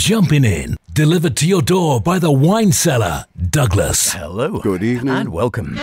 Jumpin In, delivered to your door by the wine cellar, Douglas. Hello. Good evening. And welcome.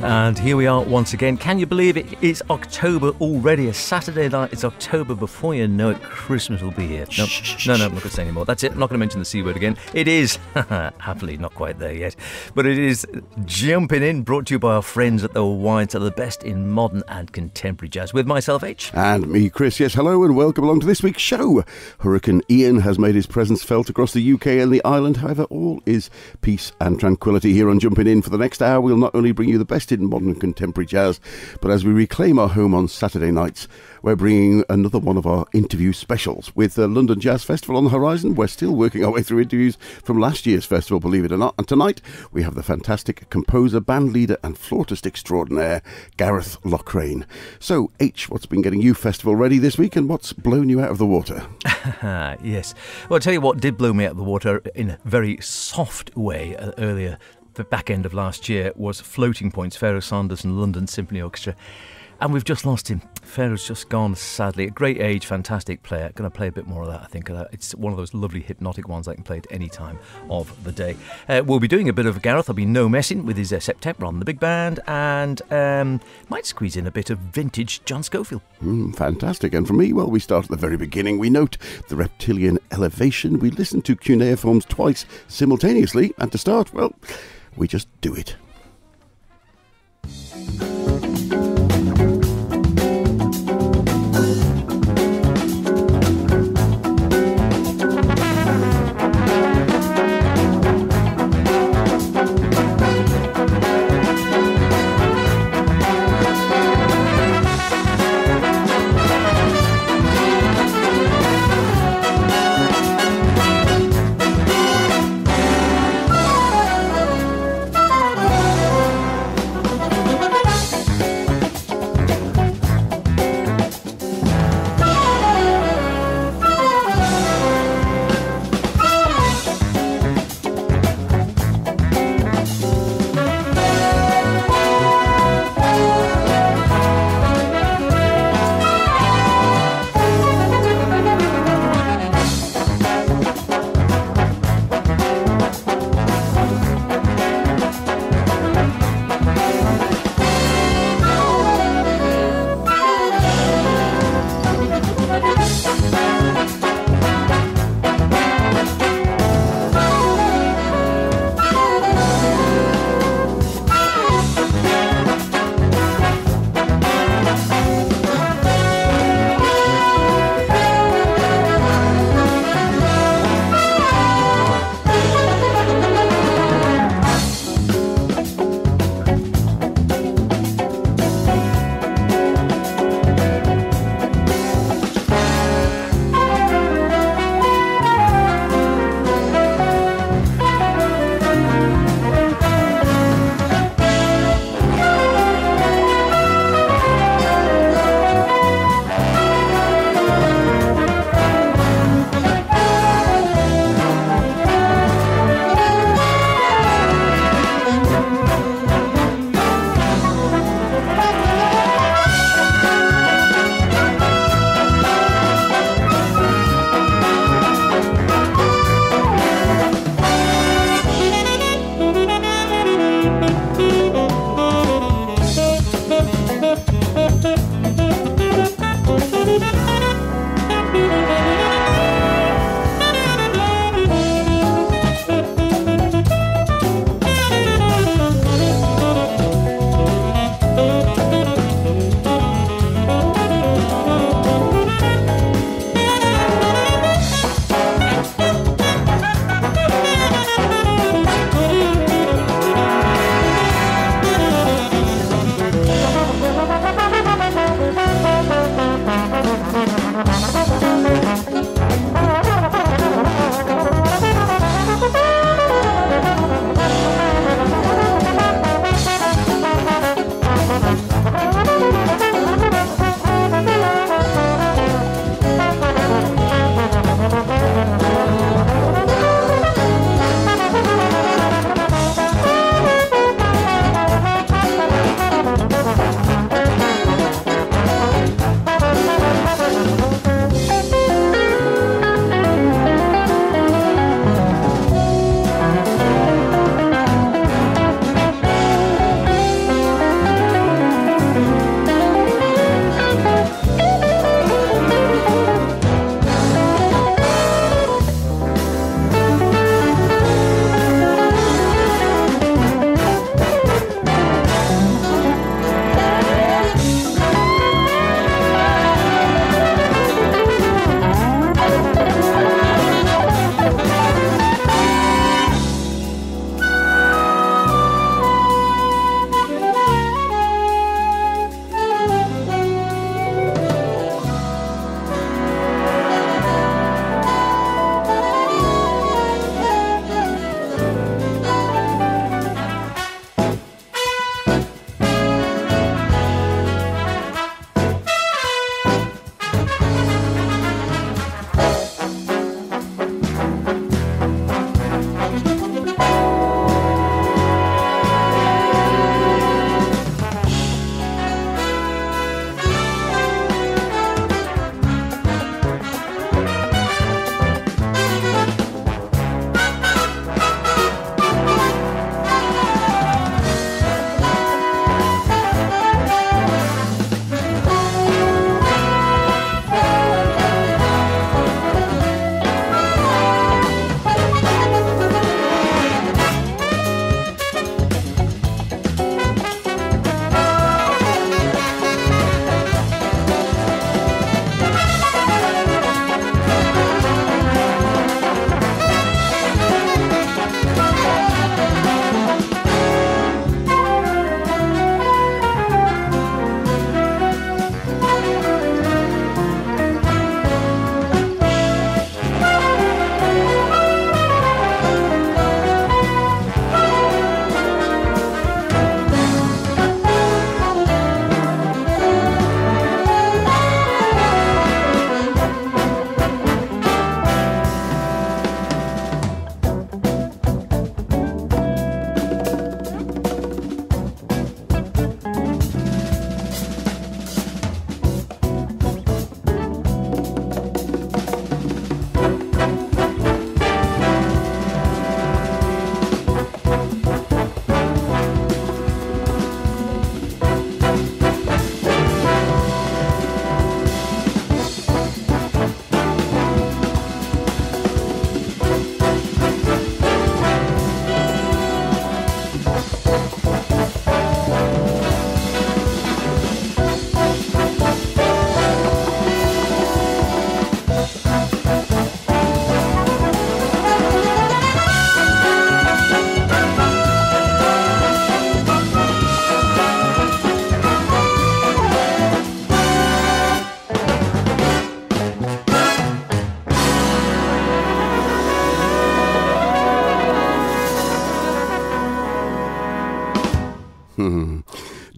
And here we are once again. Can you believe it? It's October already. A Saturday night. It's October. Before you know it, Christmas will be here. No, I'm not going to say anymore. That's it. I'm not going to mention the C word again. It is, happily, not quite there yet, but it is Jumpin' In, brought to you by our friends at the Wine Cellar, the best in modern and contemporary jazz. With myself, H. And me, Chris. Yes, hello and welcome along to this week's show. Hurricane Ian has made his presence felt across the UK and the island. However, all is peace and tranquility here on Jumpin' In. For the next hour, we'll not only bring you the best in modern and contemporary jazz, but as we reclaim our home on Saturday nights, we're bringing another one of our interview specials. With the London Jazz Festival on the horizon, we're still working our way through interviews from last year's festival, believe it or not. And tonight, we have the fantastic composer, bandleader and flautist extraordinaire, Gareth Lockrane. So, H, what's been getting you festival ready this week and what's blown you out of the water? Yes. Well, I'll tell you what did blow me out of the water in a very soft way earlier. The back end of last year was Floating Points, Pharaoh Sanders and London Symphony Orchestra. And we've just lost him. Pharaoh's just gone, sadly. At great age, fantastic player. Going to play a bit more of that, I think. It's one of those lovely hypnotic ones I can play at any time of the day. We'll be doing a bit of Gareth. There'll be no messing with his September on the big band. And might squeeze in a bit of vintage John Scofield. Fantastic. And for me, well, we start at the very beginning. We note the reptilian elevation. We listen to cuneiforms twice simultaneously. And to start, well, we just do it.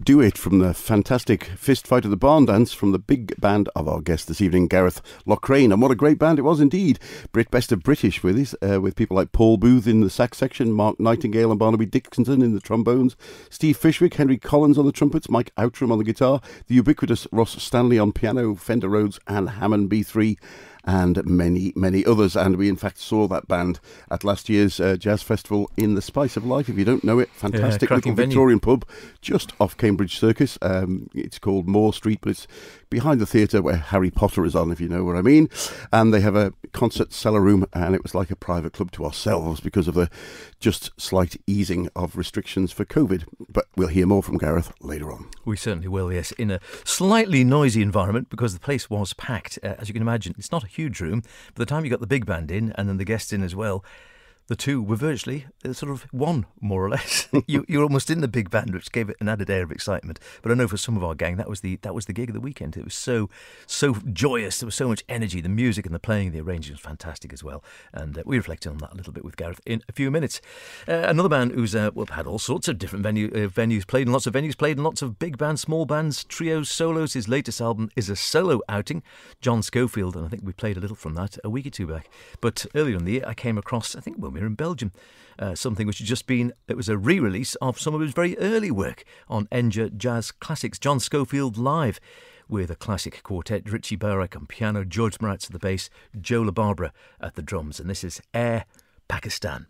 duet from the fantastic Fist Fight of the Barn Dance from the big band of our guest this evening, Gareth Lockrane. And what a great band it was indeed. Best of British with people like Paul Booth in the sax section, Mark Nightingale and Barnaby Dixon in the trombones, Steve Fishwick, Henry Collins on the trumpets, Mike Outram on the guitar, the ubiquitous Ross Stanley on piano, Fender Rhodes and Hammond B3, and many, many others. And we, in fact, saw that band at last year's Jazz Festival in the Spice of Life. If you don't know it, fantastic little Victorian pub just off Cambridge Circus. It's called Moore Street, but it's behind the theatre where Harry Potter is on, if you know what I mean. And they have a concert cellar room, and it was like a private club to ourselves because of the just slight easing of restrictions for COVID. But we'll hear more from Gareth later on. We certainly will, yes, in a slightly noisy environment because the place was packed. As you can imagine, it's not a huge room. By the time you got the big band in and then the guests in as well, the two were virtually sort of one, more or less. You're almost in the big band, which gave it an added air of excitement. But I know for some of our gang, that was the gig of the weekend. It was so joyous. There was so much energy. The music and the playing, the arranging was fantastic as well. And we reflected on that a little bit with Gareth in a few minutes. Another band who's had all sorts of different venues, played in lots of venues, played in lots of big bands, small bands, trios, solos. His latest album is a solo outing, John Scofield, and I think we played a little from that a week or two back. But earlier in the year, I came across, I think when we were in Belgium, something which had just been, it was a re-release of some of his very early work on Enja Jazz Classics, John Scofield Live, with a classic quartet, Richie Barrack on piano, George Maratz at the bass, Joe LaBarbera at the drums, and this is Air Pakistan.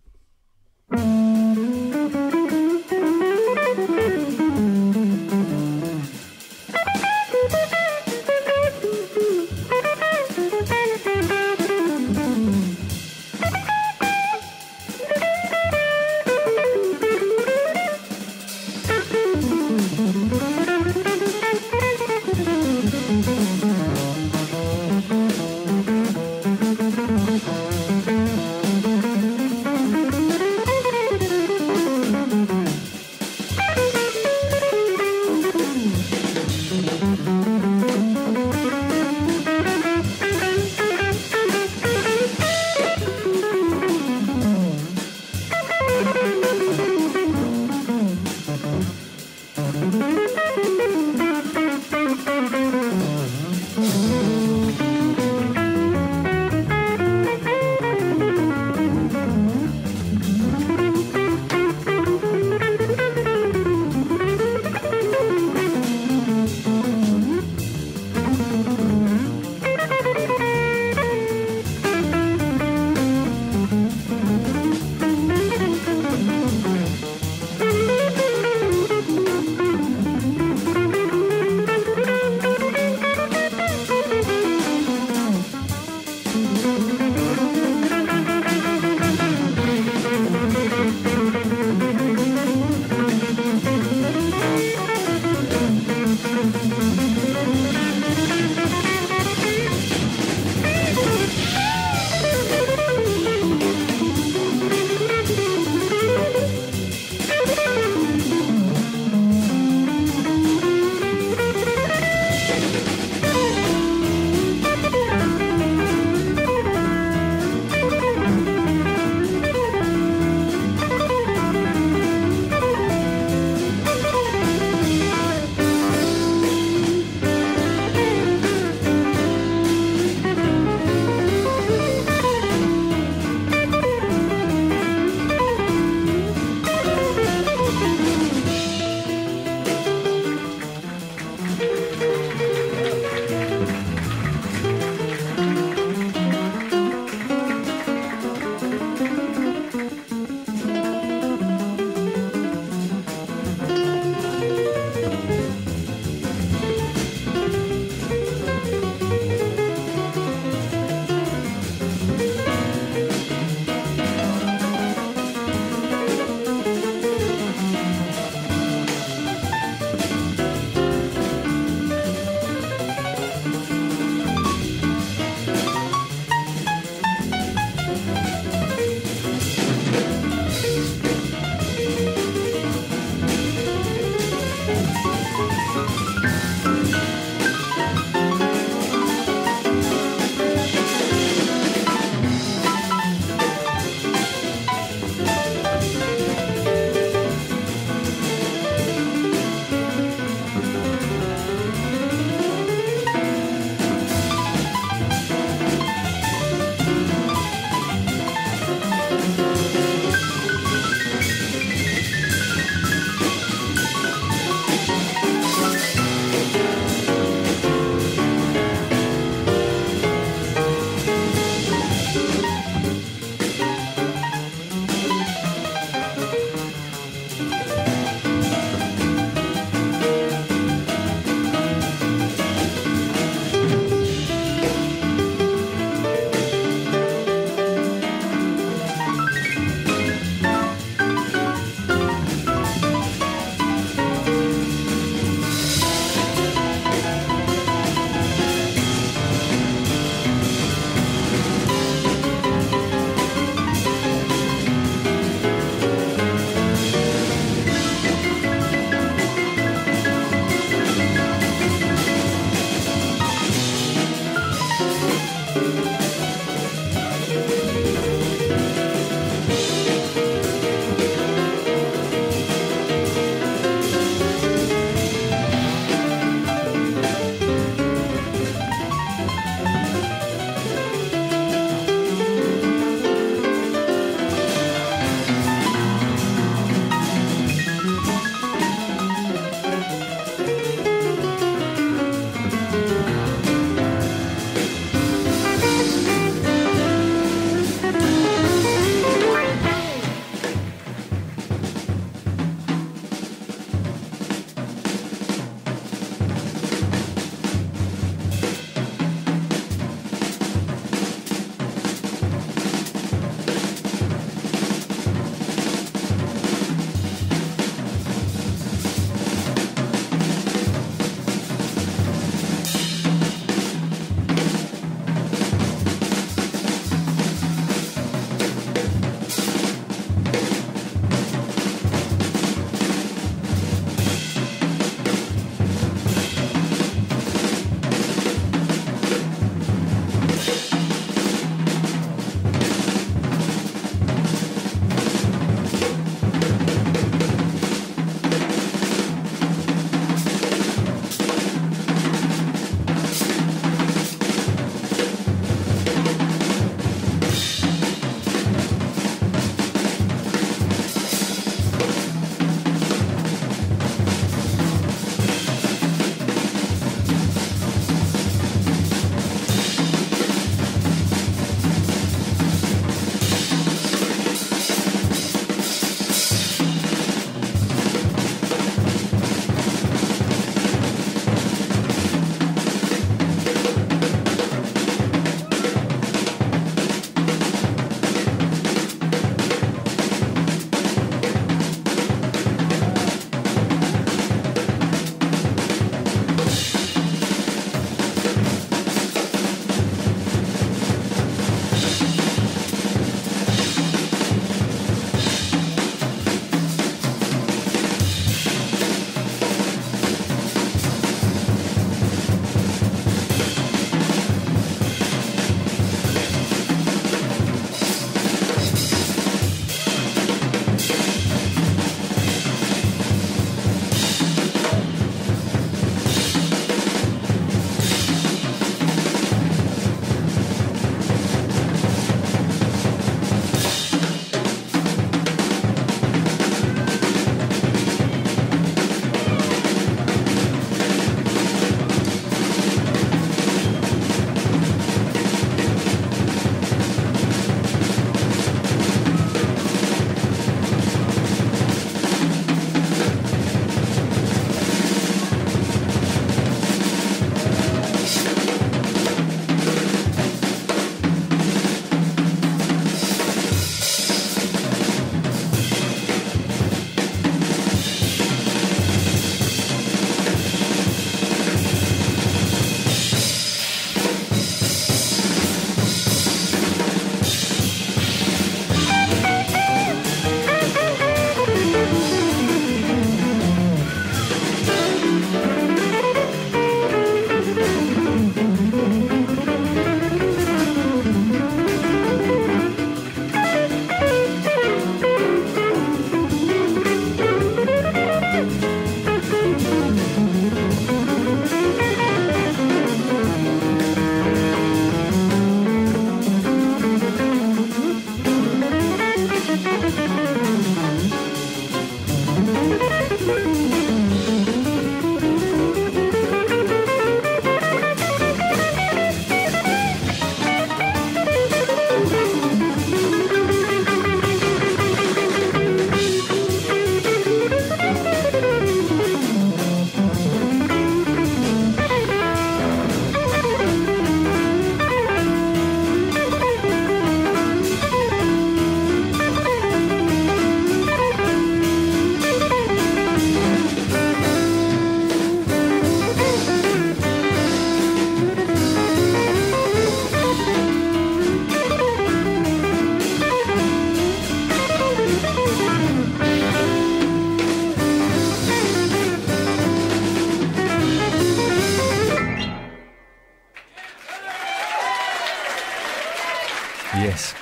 Yes,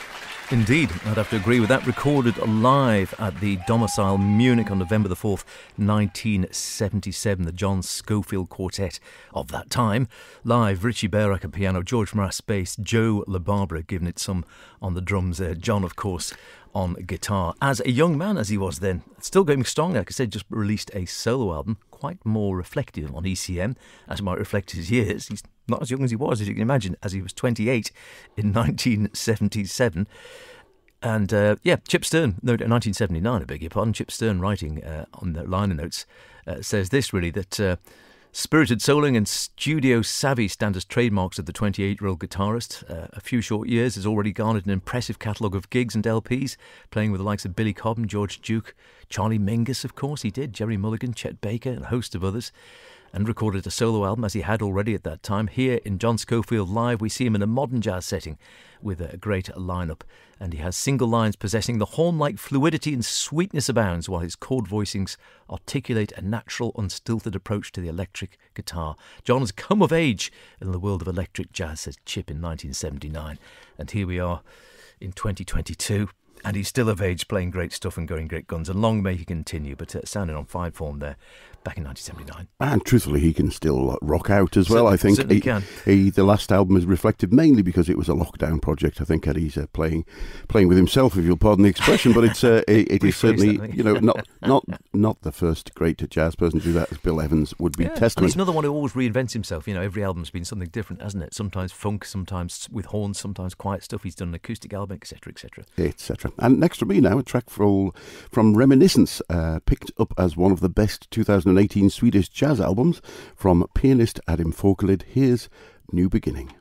indeed. I'd have to agree with that. Recorded live at the Domicile Munich on November the 4th, 1977. The John Scofield Quartet of that time. Live, Richie Bearrack at piano, George Marass bass, Joe LaBarbera giving it some on the drums there. John, of course, on guitar. As a young man as he was then, still going strong, like I said, just released a solo album, quite more reflective on ECM, as it might reflect his years. He's not as young as he was, as you can imagine, as he was 28 in 1977. And Chip Stern, no, 1979, I beg your pardon, Chip Stern writing on the liner notes says this really, that spirited soloing and studio savvy stand as trademarks of the 28-year-old guitarist. A few short years has already garnered an impressive catalogue of gigs and LPs, playing with the likes of Billy Cobham, George Duke, Charlie Mingus, of course he did, Jerry Mulligan, Chet Baker, and a host of others, and recorded a solo album as he had already at that time. Here in John Scofield Live, we see him in a modern jazz setting with a great lineup, and he has single lines possessing the horn-like fluidity and sweetness abounds, while his chord voicings articulate a natural, unstilted approach to the electric guitar. John has come of age in the world of electric jazz, says Chip in 1979, and here we are in 2022. And he's still of age, playing great stuff and going great guns. And long may he continue, but sounding on fine form there back in 1979. And truthfully, he can still rock out as well, I think. Certainly can. The last album is reflected mainly because it was a lockdown project. I think Eddie's playing with himself, if you'll pardon the expression. But it is certainly, not the first great jazz person to do that, as Bill Evans would be testament. And he's another one who always reinvents himself. Every album's been something different, hasn't it? Sometimes funk, sometimes with horns, sometimes quiet stuff. He's done an acoustic album, etc., etc. Etc. And next to me now, a track from Reminiscence, picked up as one of the best 2018 Swedish jazz albums from pianist Adam Forkelid. Here's New Beginning.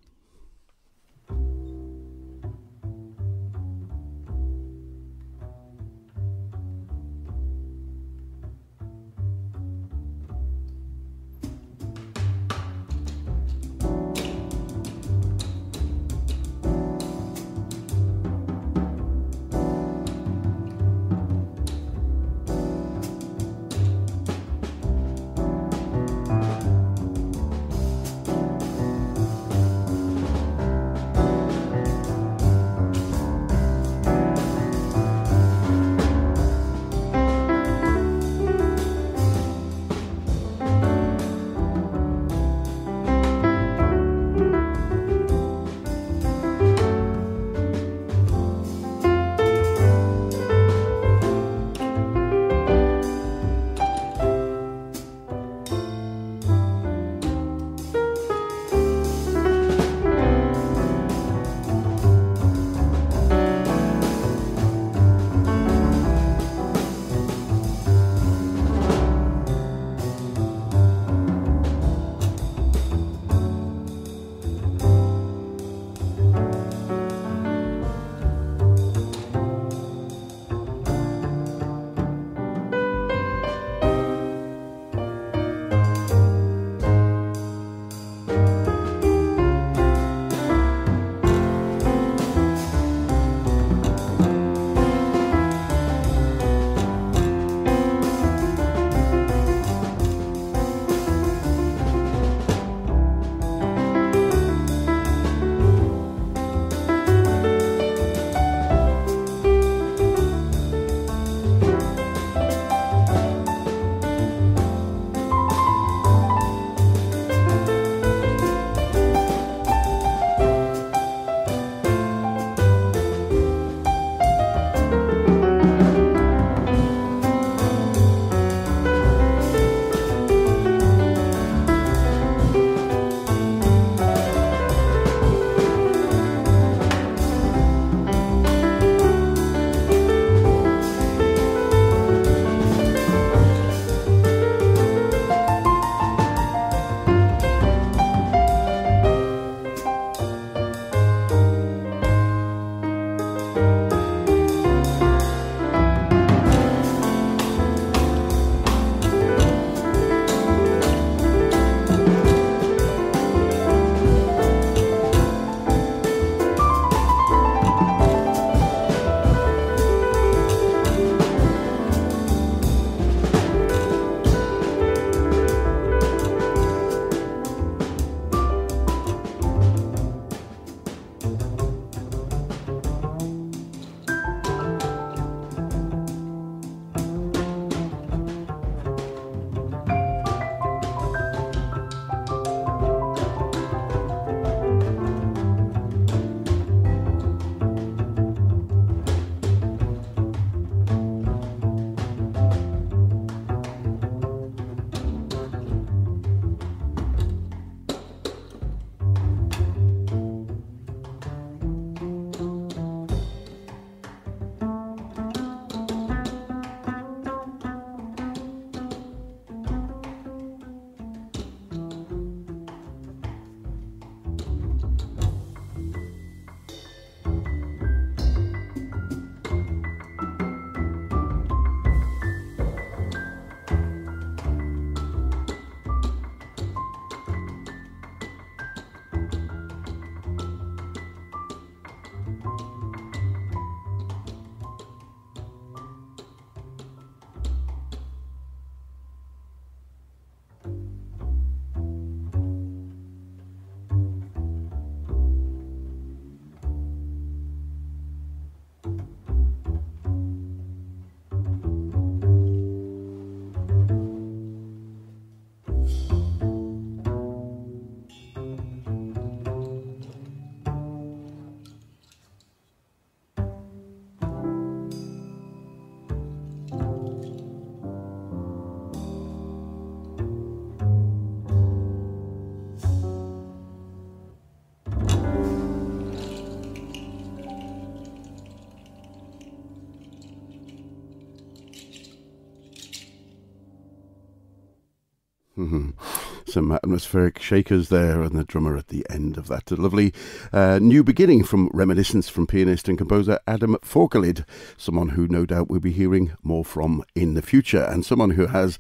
Some atmospheric shakers there, and the drummer at the end of that. A lovely new beginning from reminiscence from pianist and composer Adam Forkelid, someone who no doubt we'll be hearing more from in the future, and someone who has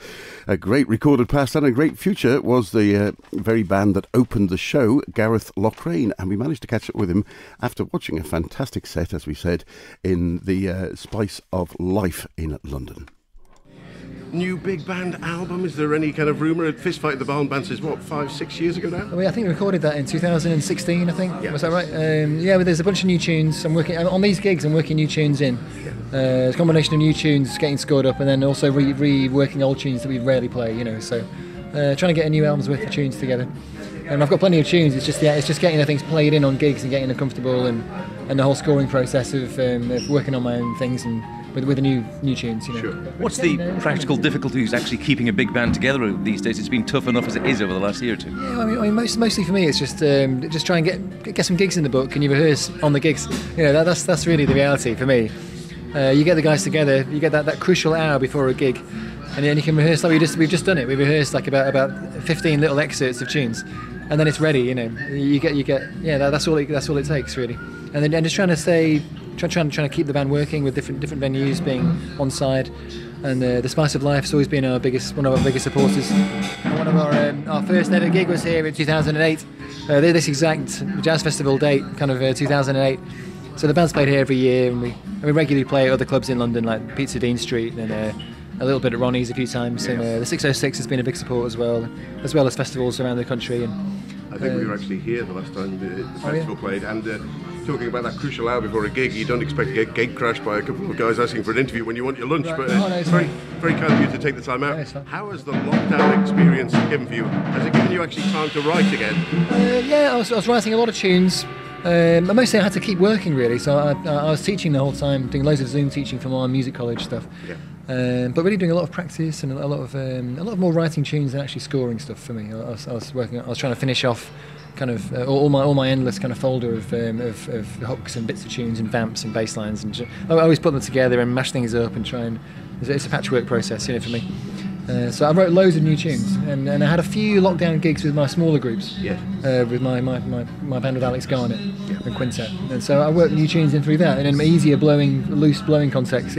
a great recorded past and a great future was the very band that opened the show, Gareth Lockrane, and we managed to catch up with him after watching a fantastic set, as we said, in the Spice of Life in London. New big band album, is there any kind of rumour? Fist Fight at the Barn Bands is what, 5-6 years ago now? Well, I think we recorded that in 2016, I think. Yeah. Was that right? Yeah, but there's a bunch of new tunes. I'm working on these gigs. I'm working new tunes in. It's a combination of new tunes getting scored up, and then also reworking old tunes that we rarely play. So trying to get a new album's worth of tunes together. And I've got plenty of tunes. It's just getting the things played in on gigs and getting them comfortable, and the whole scoring process of working on my own things and with the new tunes. Sure. What's the practical difficulties actually keeping a big band together these days? It's been tough enough as it is over the last year or two. Yeah, I mean mostly for me, it's just try and get some gigs in the book, and you rehearse on the gigs. That's really the reality for me. You get the guys together, you get that crucial hour before a gig, and then you can rehearse like we've just done it. We rehearsed like about 15 little excerpts of tunes, and then it's ready. You get that's all it takes really. And then just trying to keep the band working with different venues being on side, and the Spice of Life has always been one of our biggest supporters. And one of our first ever gig was here in 2008. This exact jazz festival date, kind of 2008. So the band's played here every year, and we regularly play at other clubs in London like Pizza Dean Street and a little bit at Ronnie's a few times. And the 606 has been a big support as well as festivals around the country. And I think we were actually here the last time the festival played, and talking about that crucial hour before a gig, you don't expect to get gate crashed by a couple of guys asking for an interview when you want your lunch, but it's very, very kind of you to take the time out. How has the lockdown experience given for you? Has it given you actually time to write again? I was writing a lot of tunes. Mostly I had to keep working really, so I was teaching the whole time, doing loads of Zoom teaching from our music college stuff. But really doing a lot of practice and a lot of more writing tunes than actually scoring stuff for me. I was trying to finish off kind of all my endless kind of folder of hooks and bits of tunes and vamps and bass lines, and I always put them together and mash things up and try and it's a patchwork process, for me. So I wrote loads of new tunes, and I had a few lockdown gigs with my smaller groups, with my band with Alex Garnett and Quintet, and so I worked new tunes in through that, and in an easier loose blowing context,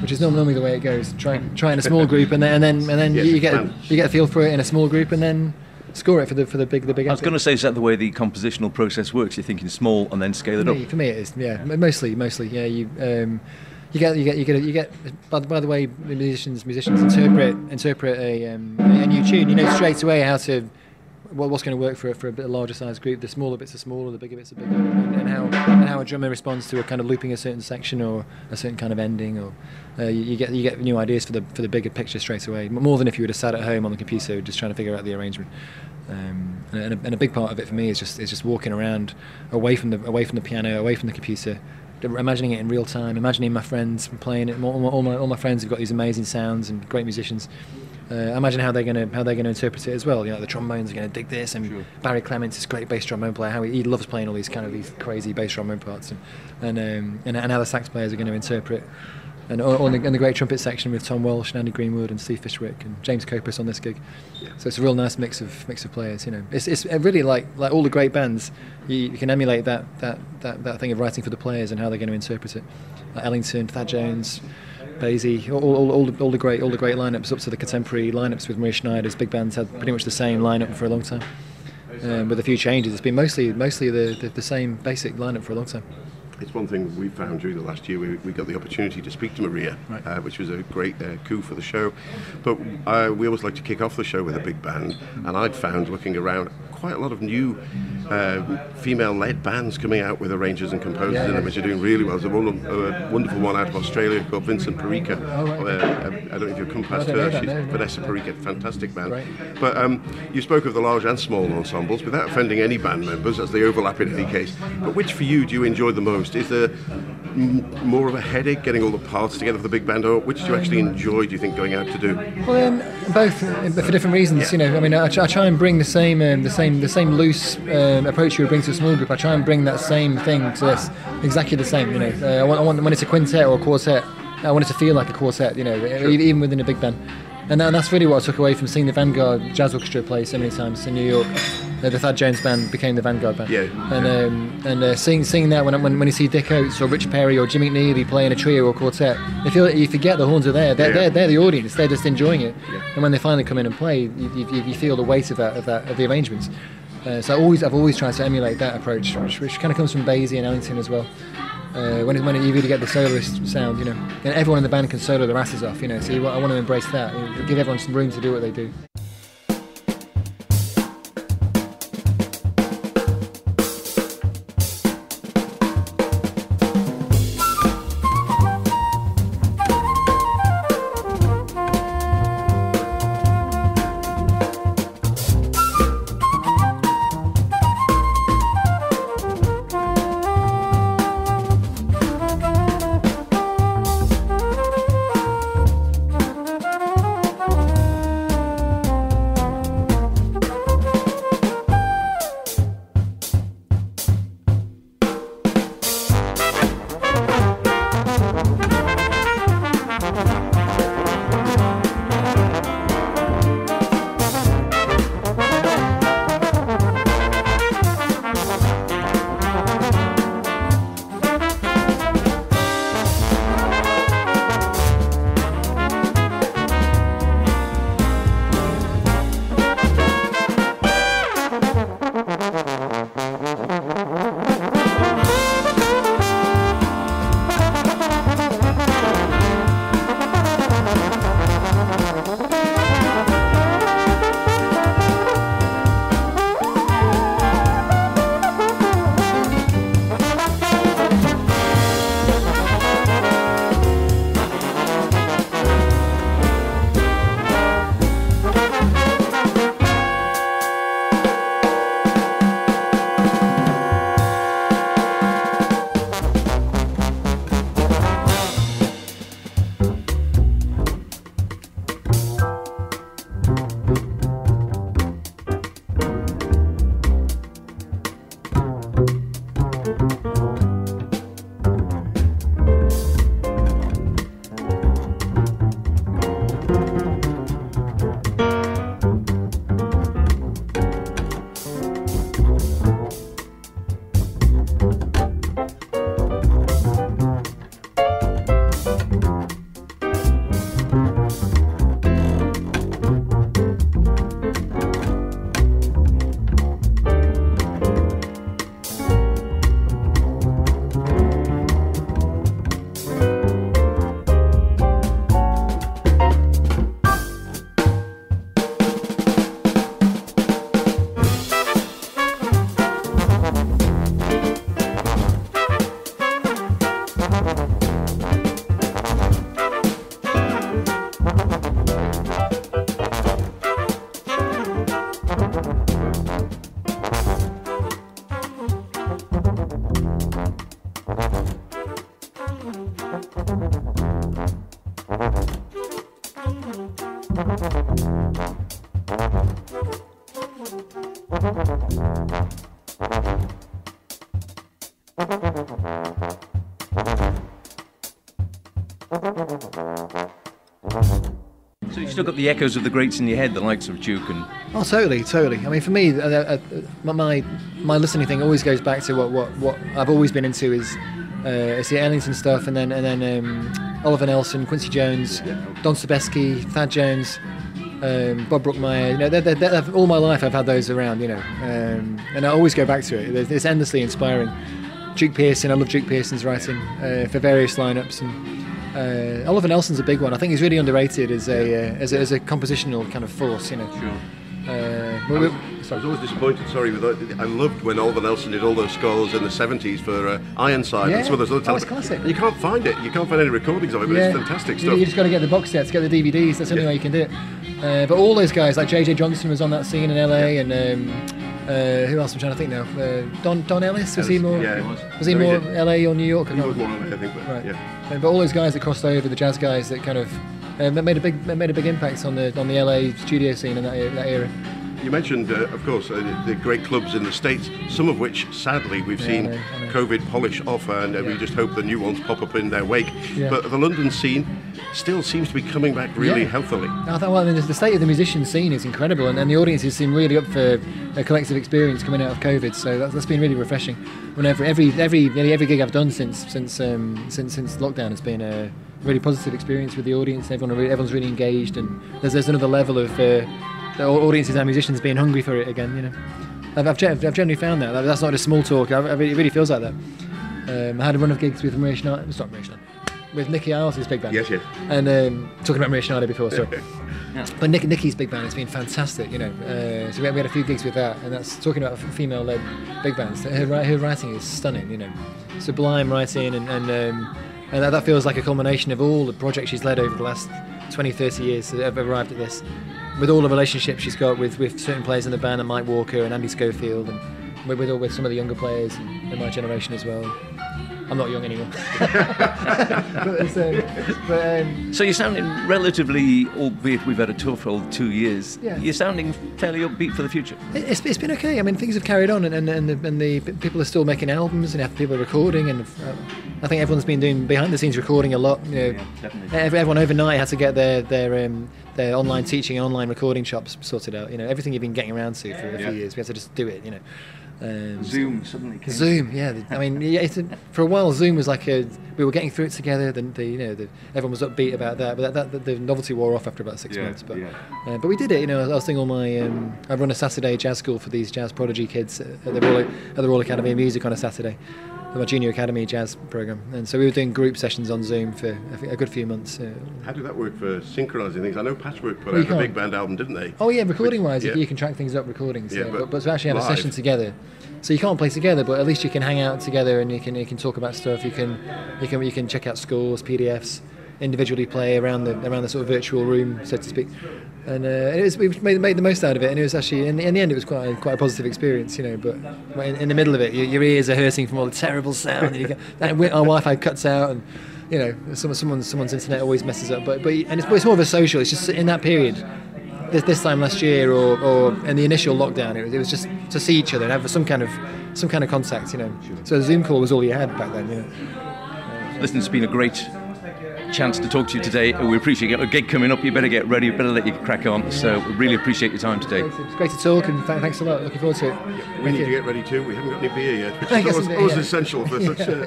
which is normally the way it goes. Try in a small group, and then you get a feel for it in a small group, and then score it for the big. I was going to say, is that the way the compositional process works? You're thinking small and then scale it up. For me, it is. Yeah, mostly. Yeah, you get. By the way, musicians interpret a new tune. You know straight away how to. What's going to work for a bit larger size group? The smaller bits are smaller, the bigger bits are bigger, and how a drummer responds to a kind of looping a certain section or a certain kind of ending, or you get new ideas for the bigger picture straight away, more than if you would have sat at home on the computer just trying to figure out the arrangement. And a big part of it for me is just walking around away from the piano, away from the computer, imagining it in real time, imagining my friends playing it. All my friends have got these amazing sounds and great musicians. Imagine how they're going to interpret it as well. The trombones are going to dig this, and Barry Clements is a great bass trombone player. How he loves playing all these crazy bass trombone parts, and how the sax players are going to interpret, and the great trumpet section with Tom Walsh and Andy Greenwood and Steve Fishwick and James Copus on this gig. So it's a real nice mix of players. It's really like all the great bands. You can emulate that thing of writing for the players and how they're going to interpret it. Like Ellington, Thad Jones, Basie, all the great lineups up to the contemporary lineups with Maria Schneider's big bands had pretty much the same lineup for a long time, with a few changes. It's been mostly the same basic lineup for a long time. It's one thing we found during the last year. We got the opportunity to speak to Maria, which was a great coup for the show. But we always like to kick off the show with a big band, and I'd found, looking around, quite a lot of new female-led bands coming out with arrangers and composers in them, which are doing really well. There's a wonderful one out of Australia called Vincent Perica. I don't know if you've come past her. She's Vanessa Perica, fantastic band. Right. But you spoke of the large and small ensembles, without offending any band members, as they overlap in any case. But which for you do you enjoy the most? Is there more of a headache getting all the parts together for the big band, or which do you actually enjoy, do you think, going out to do? Well, both, for different reasons. I try and bring the same loose approach you would bring to a small group. I try and bring that same thing to this, exactly the same. I want when it's a quintet or a quartet, I want it to feel like a quartet. Even within a big band. And that's really what I took away from seeing the Vanguard Jazz Orchestra play so many times in New York. The Thad Jones band became the Vanguard band. Yeah. And seeing that when you see Dick Oates or Rich Perry or Jimmy McNeely playing a trio or quartet, you forget the horns are there. They're the audience. They're just enjoying it. Yeah. And when they finally come in and play, you feel the weight of the arrangements. So I've always tried to emulate that approach, which kind of comes from Basie and Ellington as well. When you really get the soloist sound, you know, and everyone in the band can solo their asses off, you know. So I want to embrace that, give everyone some room to do what they do. So you've still got the echoes of the greats in your head, the likes of Duke and... Oh, totally. I mean, for me, my listening thing always goes back to what I've always been into is the Ellington stuff, and then Oliver Nelson, Quincy Jones, Don Sebesky, Thad Jones, Bob Brookmeyer. You know, they're, all my life I've had those around. You know, and I always go back to it. It's endlessly inspiring. Duke Pearson, I love Duke Pearson's writing for various lineups, and Oliver Nelson's a big one. I think he's really underrated as a compositional kind of force. You know. Sure. I was always disappointed, I loved when Oliver Nelson did all those scores in the 70s for Ironside and some of those other it's classic. You can't find it. You can't find any recordings of it, but it's fantastic stuff. You just got to get the box sets, get the DVDs. That's the only way you can do it. But all those guys, like J.J. Johnson was on that scene in LA, and who else? I'm trying to think now. Don Ellis, was he more? Yeah, was he more LA or New York? He was more LA, I think. But, right. Yeah. But all those guys that crossed over, the jazz guys that kind of made a big impact on the LA studio scene in that era. You mentioned, of course, the great clubs in the States, some of which, sadly, we've seen I know. COVID polish off, and we just hope the new ones pop up in their wake. Yeah. But the London scene still seems to be coming back really Yeah. healthily. The state of the musician scene is incredible, and the audiences seem really up for a collective experience coming out of COVID. So that's been really refreshing. Whenever every gig I've done since lockdown has been a really positive experience with the audience. Everyone's really engaged, and there's another level of the audiences and musicians being hungry for it again. You know, I've generally found that's not just small talk. It really feels like that. I had a run of gigs with with Nicky Isles' big band. Yes. And talking about Maria Schneider before, sorry. But Nicky's big band has been fantastic, you know. So we had a few gigs with that, and that's talking about female-led big bands. Her writing is stunning, you know, sublime writing, and that feels like a culmination of all the projects she's led over the last 20, 30 years that have arrived at this. With all the relationships she's got with certain players in the band, and Mike Walker and Andy Scofield, and with some of the younger players in my generation as well. I'm not young anymore. So you're sounding relatively, albeit we've had a tough old 2 years, Yeah. you're sounding fairly upbeat for the future. It's been okay. I mean, things have carried on, and the people are still making albums, and people are recording, and I think everyone's been doing behind the scenes recording a lot. You know, definitely. everyone overnight had to get their online teaching and online recording shops sorted out. You know, everything you've been getting around to for a few years, we had to just do it. You know. Zoom suddenly came. Zoom, yeah. I mean, for a while, Zoom was like we were getting through it together. Everyone was upbeat about that, but the novelty wore off after about 6 months. But we did it. You know, I was doing all my. I run a Saturday jazz school for these jazz prodigy kids at the Royal Academy of Music on a Saturday, my junior academy jazz program, and so we were doing group sessions on Zoom for a good few months. How did that work for synchronising things? I know Patchwork put out a big band album, didn't they? Oh yeah, recording-wise, you can track things up recordings. But to actually have live. a session together, so you can't play together, but at least you can hang out together and you can talk about stuff. You can check out scores, PDFs, individually play around the sort of virtual room, so to speak. And we made the most out of it, and it was actually in the end it was quite a positive experience, you know. But in the middle of it, your ears are hurting from all the terrible sound. Our Wi-Fi cuts out, and you know someone's internet always messes up. But it's more of a social. It's just in that period, this time last year or in the initial lockdown, it was just to see each other and have some kind of contact, you know. So a Zoom call was all you had back then, you know. Listen, it's been a great chance to talk to you today. We appreciate a gig coming up. You better get ready. Better let you crack on. So we really appreciate your time today. It's great to talk, and thanks a lot. Looking forward to it. We need to get ready too. We haven't got any beer yet, which is always essential for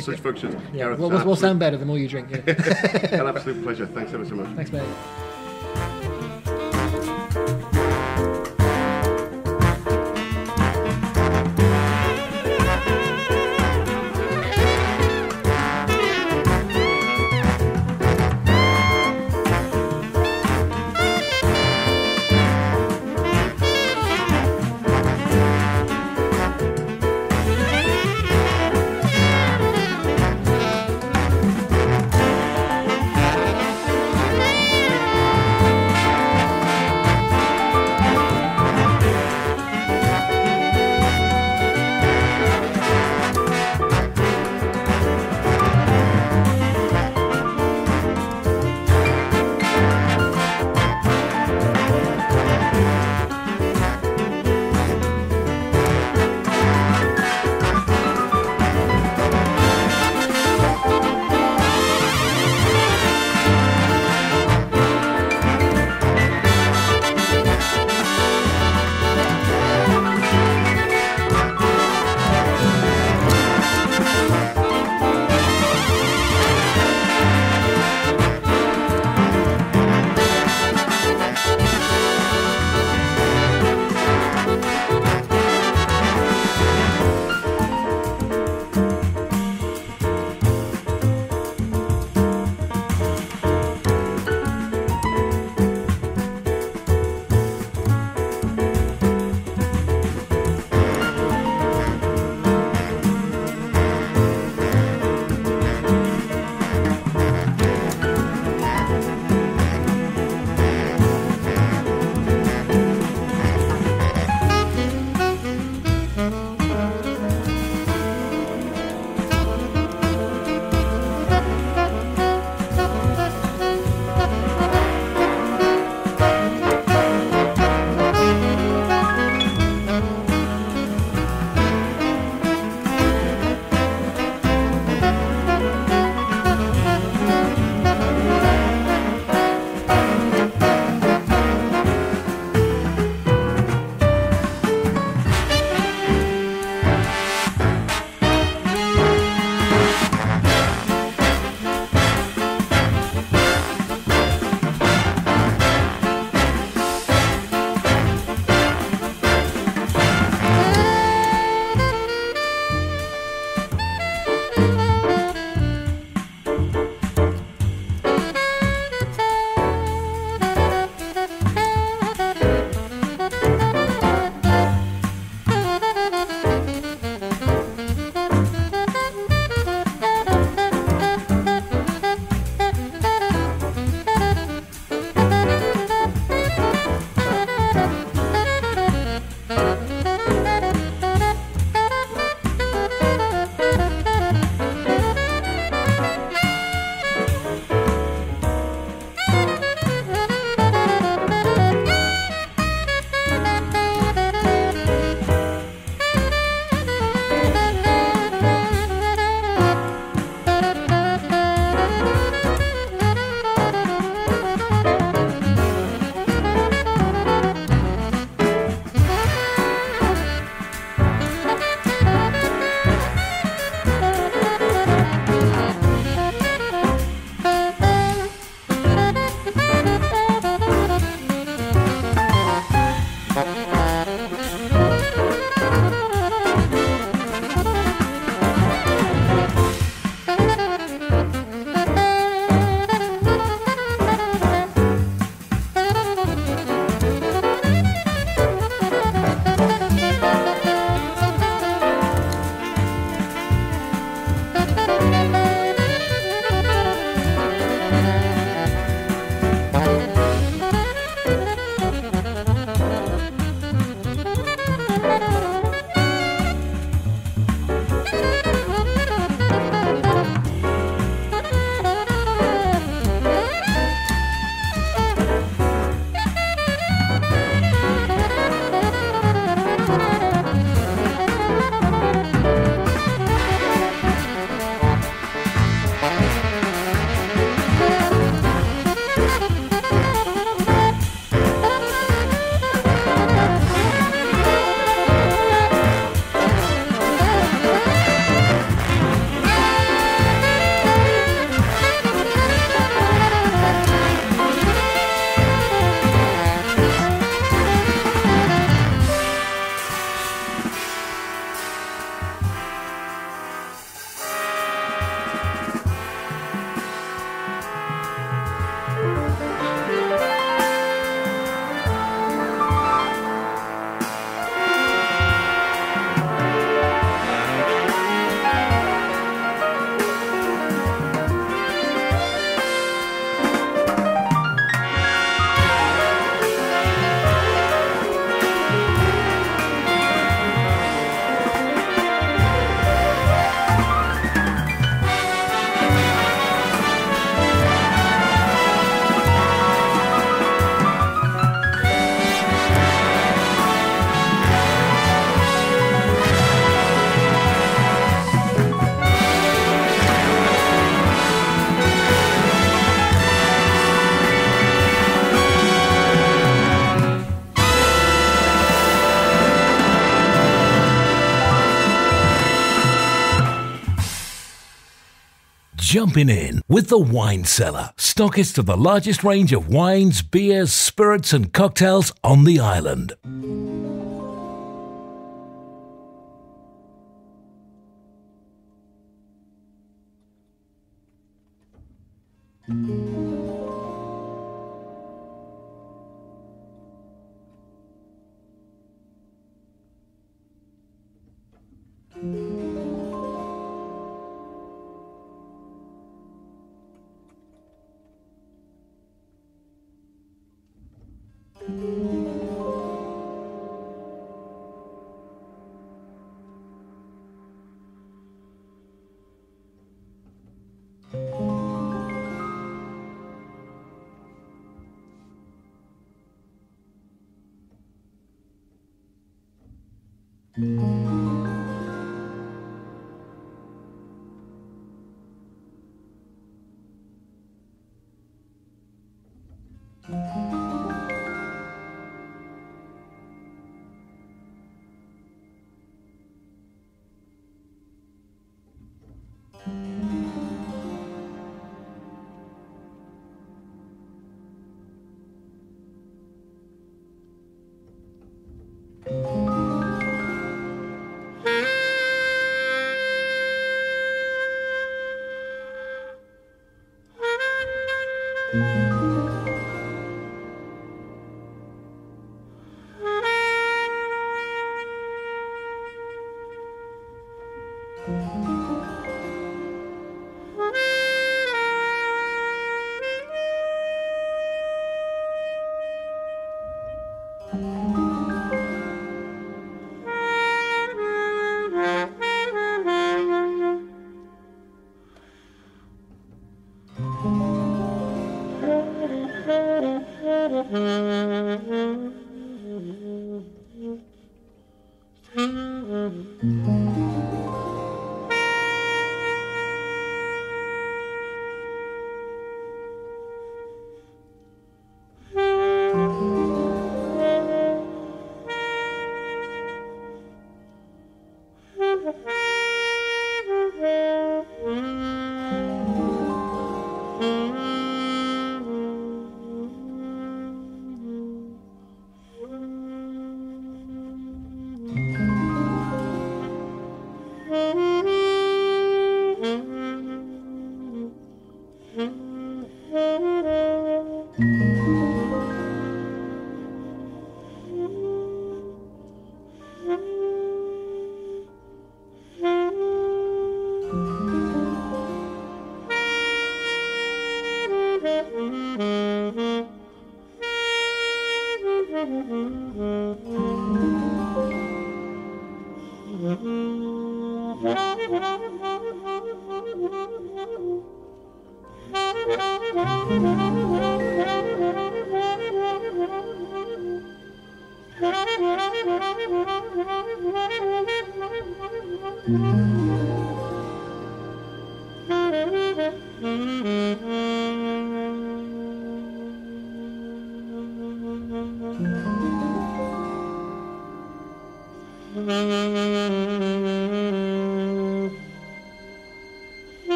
such functions. Yeah, Gareth, we'll sound better the more you drink. Yeah. An absolute pleasure. Thanks ever so much. Thanks, mate. Jumping In with the Wine Cellar, stockist of the largest range of wines, beers, spirits and cocktails on the island.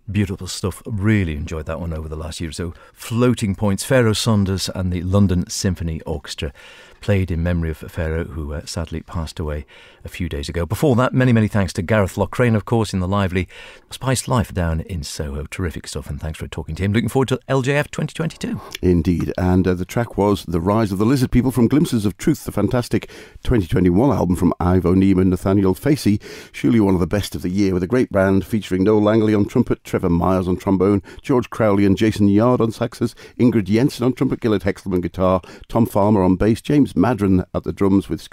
Beautiful stuff. Really enjoyed that one over the last year or so. Floating Points, Pharaoh Sanders and the London Symphony Orchestra, played in memory of Pharaoh, who sadly passed away a few days ago. Before that, many thanks to Gareth Lockrane, of course, in the lively Spiced Life down in Soho. Terrific stuff, and thanks for talking to him. Looking forward to LJF 2022. Indeed, and the track was The Rise of the Lizard People from Glimpses of Truth, the fantastic 2021 album from Ivo Neame and Nathaniel Facey. Surely one of the best of the year, with a great band featuring Noel Langley on trumpet, Trevor Myers on trombone, George Crowley and Jason Yard on saxes, Ingrid Jensen on trumpet, Gillett Hexelman guitar, Tom Farmer on bass, James Madron at the drums with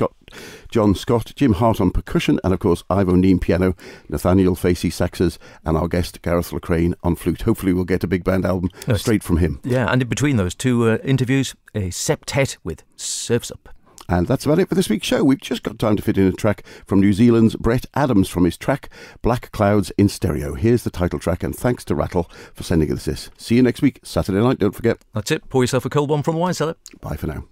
John Scott, Jim Hart on percussion, and of course Ivo Neame piano, Nathaniel Facey saxes, and our guest Gareth Lockrane on flute. Hopefully we'll get a big band album straight from him. Yeah, and in between those two interviews, a septet with Surf's Up. And that's about it for this week's show. We've just got time to fit in a track from New Zealand's Brett Adams from his track Black Clouds in Stereo. Here's the title track, and thanks to Rattle for sending us this. See you next week, Saturday night, don't forget. That's it. Pour yourself a cold one from the wine cellar. Bye for now.